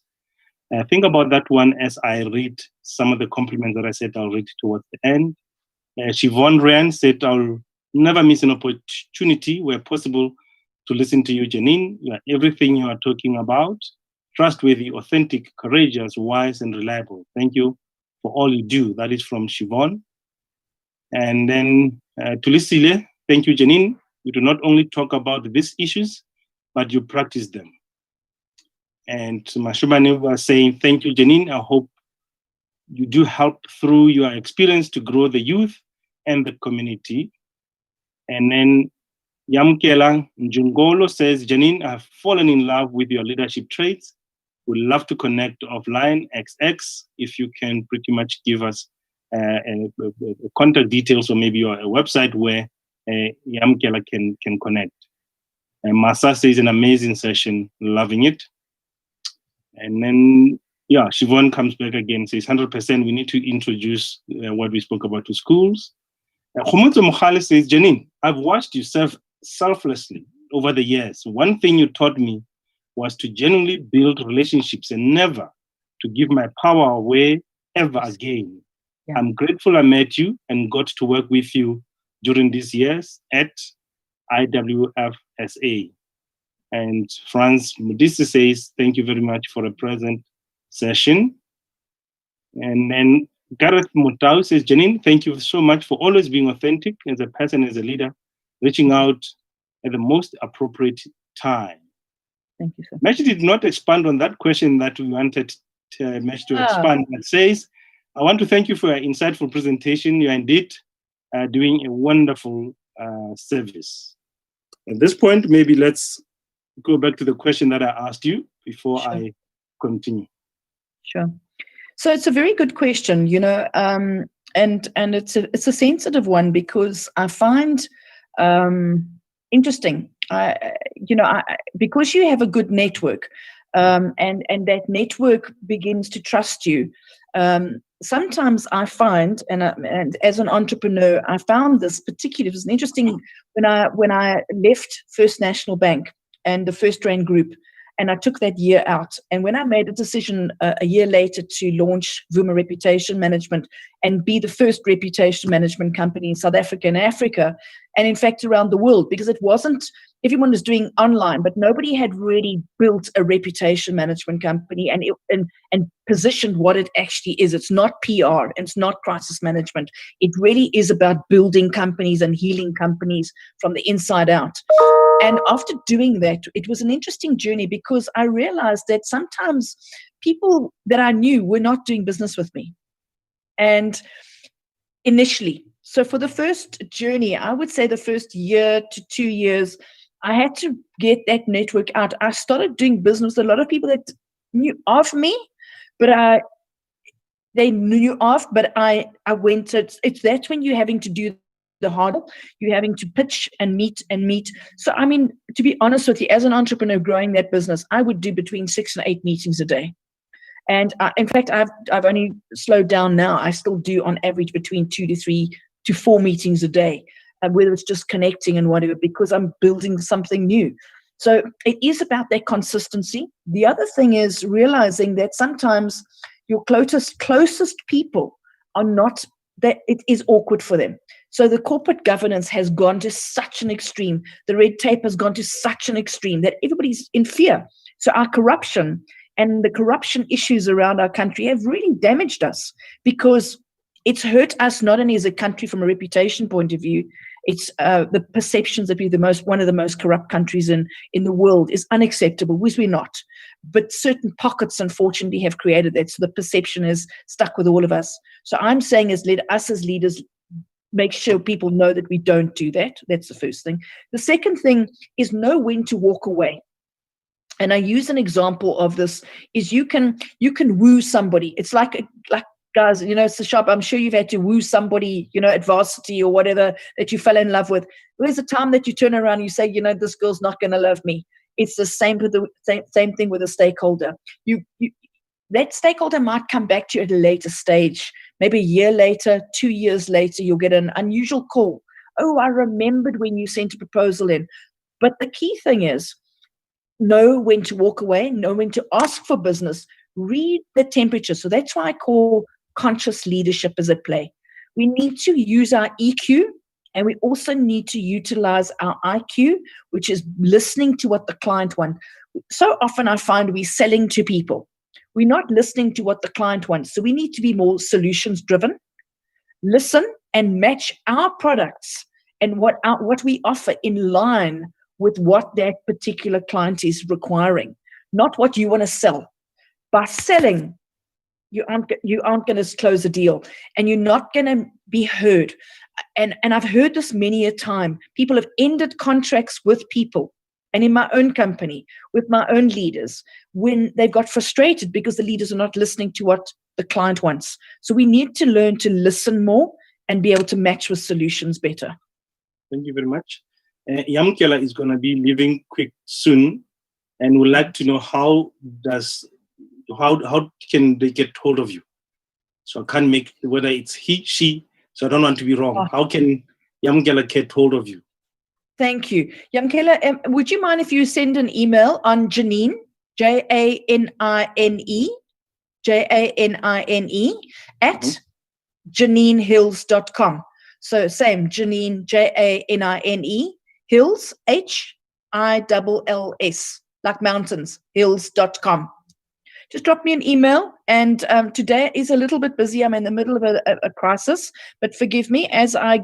Think about that one as I read some of the compliments that I said I'll read towards the end. Siobhan Ryan said, I'll never miss an opportunity where possible to listen to you, Janine. You are everything you are talking about. Trustworthy, authentic, courageous, wise, and reliable. Thank you for all you do. That is from Siobhan. And then Tulisile, thank you, Janine. You do not only talk about these issues, but you practice them. And Mashubane was saying, thank you, Janine. I hope you do help through your experience to grow the youth and the community. And then Yamkela Njungolo says, Janine, I've fallen in love with your leadership traits. We'd love to connect offline, XX, if you can pretty much give us contact details or maybe a website where Yamkela can connect. And Masa says, an amazing session, loving it. And then, yeah, Siobhan comes back again, says 100% we need to introduce what we spoke about to schools. Khomotso Mokhale says, Janine, I've watched you serve selflessly over the years. One thing you taught me was to genuinely build relationships and never to give my power away ever again. Yeah. I'm grateful I met you and got to work with you during these years at IWFSA. And Franz Modisi says, thank you very much for a present session. And then Gareth Mutau says, Janine, thank you so much for always being authentic as a person, as a leader, reaching out at the most appropriate time. Thank you, sir. Mesh did not expand on that question that we wanted Mesh to expand. It says, I want to thank you for your insightful presentation. You are indeed doing a wonderful service. At this point, maybe let's go back to the question that I asked you before Sure. I continue. Sure. So it's a very good question, and it's a sensitive one because I find interesting. Because you have a good network, and that network begins to trust you. Sometimes I find, and as an entrepreneur, I found this particularly. It was interesting when I left First National Bank and the First Rand Group, and I took that year out. And when I made a decision a year later to launch Vuma Reputation Management and be the first reputation management company in South Africa and Africa, and in fact around the world, because it wasn't, everyone was doing online, but nobody had really built a reputation management company and positioned what it actually is. It's not PR, and it's not crisis management. It really is about building companies and healing companies from the inside out. And after doing that, it was an interesting journey because I realized that sometimes people that I knew were not doing business with me. And initially, so for the first journey, I would say the first year to 2 years, I had to get that network out. I started doing business with a lot of people that knew of me, but they knew of, but I went to, that's when you're having to do the hard, you're having to pitch and meet. So, I mean, to be honest with you, as an entrepreneur growing that business, I would do between 6 and 8 meetings a day. And in fact, I've only slowed down now. I still do on average between 2 to 3 to 4 meetings a day, whether it's just connecting and whatever, because I'm building something new. So it is about that consistency. The other thing is realizing that sometimes your closest people are not, that it is awkward for them. So the corporate governance has gone to such an extreme. The red tape has gone to such an extreme that everybody's in fear. So our corruption and the corruption issues around our country have really damaged us because it's hurt us not only as a country from a reputation point of view. It's the perceptions that we're one of the most corrupt countries in the world is unacceptable, which we're not. But certain pockets, unfortunately, have created that. So the perception is stuck with all of us. So I'm saying us as leaders, make sure people know that we don't do that. That's the first thing. The second thing is know when to walk away. And I use an example of this is you can woo somebody. It's like guys, it's a shop. I'm sure you've had to woo somebody, at varsity or whatever that you fell in love with. There's a time that you turn around and you say, this girl's not going to love me. It's the same with the same thing with a stakeholder. That stakeholder might come back to you at a later stage, maybe a year later, 2 years later, you'll get an unusual call. Oh, I remembered when you sent a proposal in. But the key thing is, know when to walk away, know when to ask for business, read the temperature. So that's why I call conscious leadership as at play. We need to use our EQ, and we also need to utilize our IQ, which is listening to what the client wants. So often I find we're selling to people. We're not listening to what the client wants. So we need to be more solutions driven, listen and match our products and what we offer in line with what that particular client is requiring, not what you want to sell. By selling, you aren't going to close a deal, and you're not going to be heard. And I've heard this many a time. People have ended contracts with people, and in my own company, with my own leaders, when they've got frustrated because the leaders are not listening to what the client wants. So we need to learn to listen more and be able to match with solutions better. Thank you very much. Yamkela is going to be leaving quick soon, and would like to know how can they get hold of you? So I can't make whether it's he, she, so I don't want to be wrong. How can Yamkela get hold of you? Thank you. Yamkela, would you mind if you send an email on Janine, Janine, Janine at JanineHills.com. So same, Janine, Janine, Hills, HILLS, like mountains, hills.com. Just drop me an email. And today is a little bit busy. I'm in the middle of a crisis, but forgive me. As I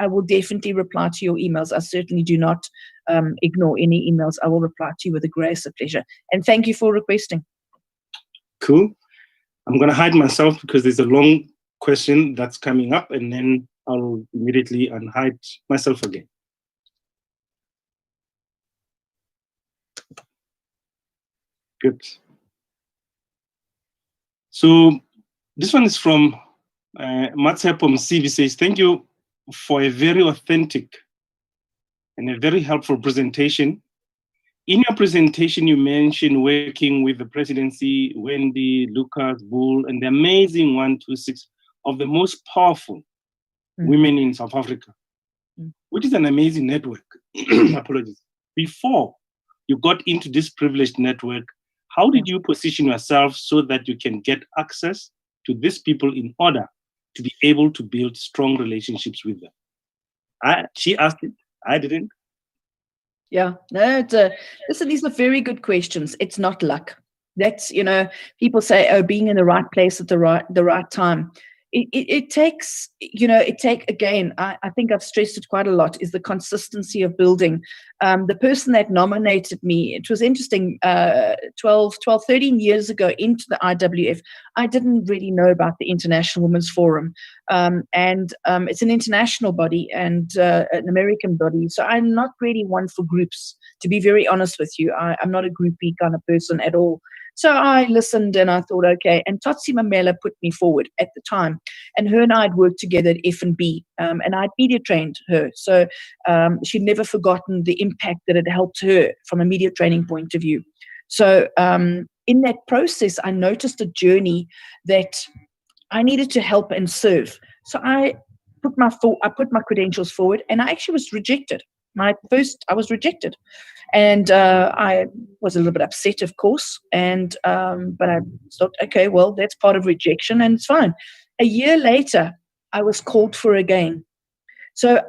will definitely reply to your emails. I certainly do not ignore any emails. I will reply to you with a grace, a pleasure. And thank you for requesting. Cool. I'm going to hide myself because there's a long question that's coming up, and then I'll immediately unhide myself again. Good. So this one is from Matsepom CV, says, thank you for a very authentic and a very helpful presentation. In your presentation, you mentioned working with the presidency, Wendy, Lucas, Bull, and the amazing 126 of the most powerful women in South Africa, which is an amazing network. Apologies. Before you got into this privileged network, how did you position yourself so that you can get access to these people in order to be able to build strong relationships with them? She asked it, I didn't. Yeah, no, listen, these are very good questions. It's not luck. That's, people say, oh, being in the right place at the right time. It takes, again, I think I've stressed it quite a lot, is the consistency of building. The person that nominated me, it was interesting, 13 years ago into the IWF, I didn't really know about the International Women's Forum. And it's an international body and an American body. So I'm not really one for groups, to be very honest with you. I'm not a groupie kind of person at all. So I listened and I thought, okay. And Totsi Mamela put me forward at the time. And her and I had worked together at F&B. And I'd media trained her. So she'd never forgotten the impact that it helped her from a media training point of view. So in that process, I noticed a journey that I needed to help and serve. So I put my credentials forward, and I actually was rejected. I was rejected. And I was a little bit upset, of course. And but I thought, okay, well, that's part of rejection, and it's fine. A year later, I was called for again. So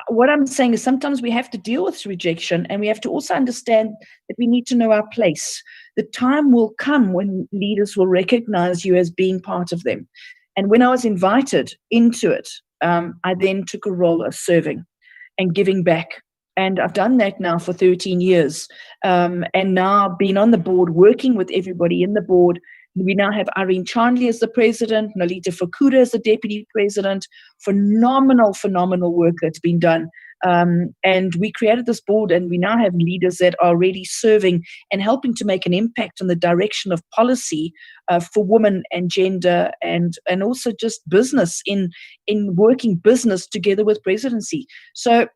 what I'm saying is sometimes we have to deal with rejection, and we have to also understand that we need to know our place. The time will come when leaders will recognize you as being part of them. And when I was invited into it, I then took a role of serving and giving back. And I've done that now for 13 years. And now been on the board, working with everybody in the board. We now have Irene Chandley as the president, Nolita Fakuda as the deputy president. Phenomenal work that's been done. And we created this board, and we now have leaders that are really serving and helping to make an impact on the direction of policy for women and gender, and also just business in working business together with presidency. So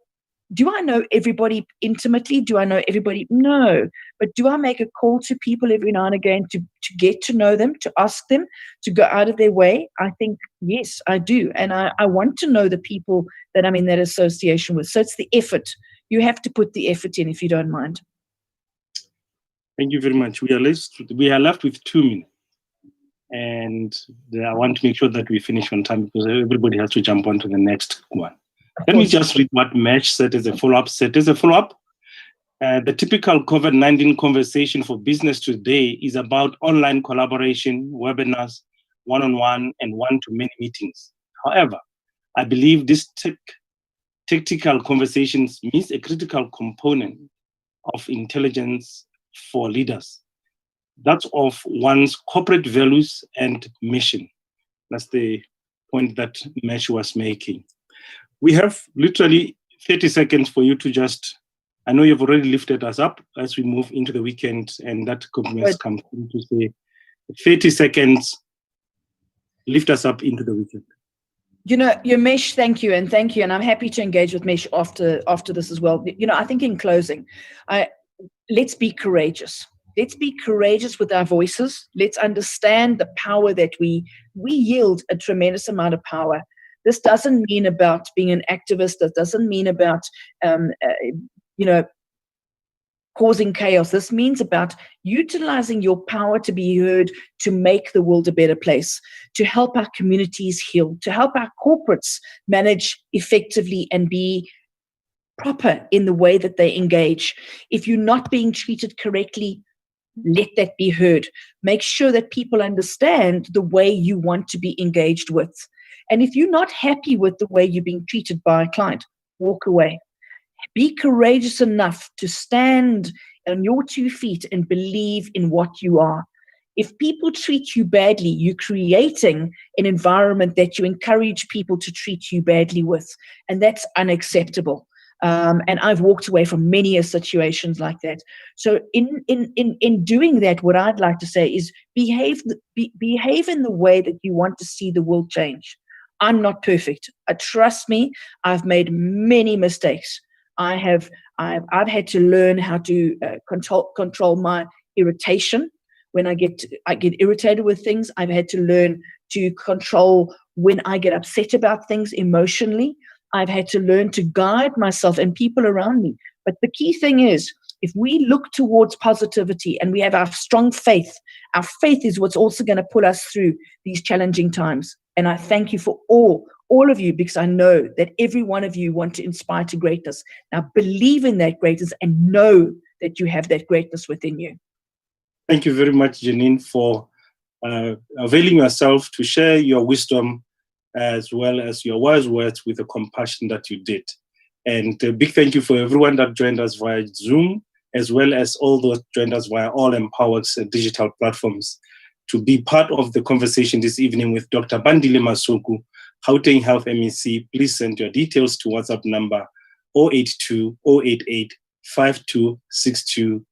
do I know everybody intimately? Do I know everybody? No. But do I make a call to people every now and again to get to know them, to ask them, to go out of their way? I think, yes, I do. And I want to know the people that I'm in that association with. So it's the effort. You have to put the effort in, if you don't mind. Thank you very much. We are left with 2 minutes. And I want to make sure that we finish on time, because everybody has to jump on to the next one. Let me just read what Mesh said as a follow-up. The typical COVID-19 conversation for business today is about online collaboration, webinars, one-on-one, and one-to-many meetings. However, I believe these tactical conversations miss a critical component of intelligence for leaders. That's of one's corporate values and mission. That's the point that Mesh was making. We have literally 30 seconds for you to just, I know you've already lifted us up as we move into the weekend, and that compliments come to say 30 seconds, lift us up into the weekend. Mesh, thank you. And I'm happy to engage with Mesh after this as well. I think in closing, let's be courageous. Let's be courageous with our voices. Let's understand the power that we yield a tremendous amount of power. This doesn't mean about being an activist. That doesn't mean about, causing chaos. This means about utilizing your power to be heard, to make the world a better place, to help our communities heal, to help our corporates manage effectively and be proper in the way that they engage. If you're not being treated correctly, let that be heard. Make sure that people understand the way you want to be engaged with. And if you're not happy with the way you're being treated by a client, walk away. Be courageous enough to stand on your 2 feet and believe in what you are. If people treat you badly, you're creating an environment that you encourage people to treat you badly with, and that's unacceptable. And I've walked away from many situations like that. So in doing that, what I'd like to say is behave in the way that you want to see the world change. I'm not perfect. Trust me, I've made many mistakes. I've had to learn how to control my irritation. When I get irritated with things, I've had to learn to control when I get upset about things emotionally. I've had to learn to guide myself and people around me. But the key thing is, if we look towards positivity and we have our strong faith, our faith is what's also going to pull us through these challenging times. And I thank you for all of you, because I know that every one of you want to inspire to greatness. Now believe in that greatness and know that you have that greatness within you. Thank you very much, Janine, for availing yourself to share your wisdom as well as your wise words with the compassion that you did. And a big thank you for everyone that joined us via Zoom, as well as all those joined us via all Empowa Worx digital platforms to be part of the conversation this evening with Dr. Bandile Masuku, Gauteng Health MEC. Please send your details to WhatsApp number 082 088 5262.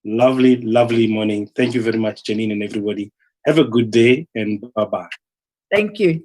Lovely, lovely morning. Thank you very much, Janine and everybody. Have a good day and bye-bye. Thank you.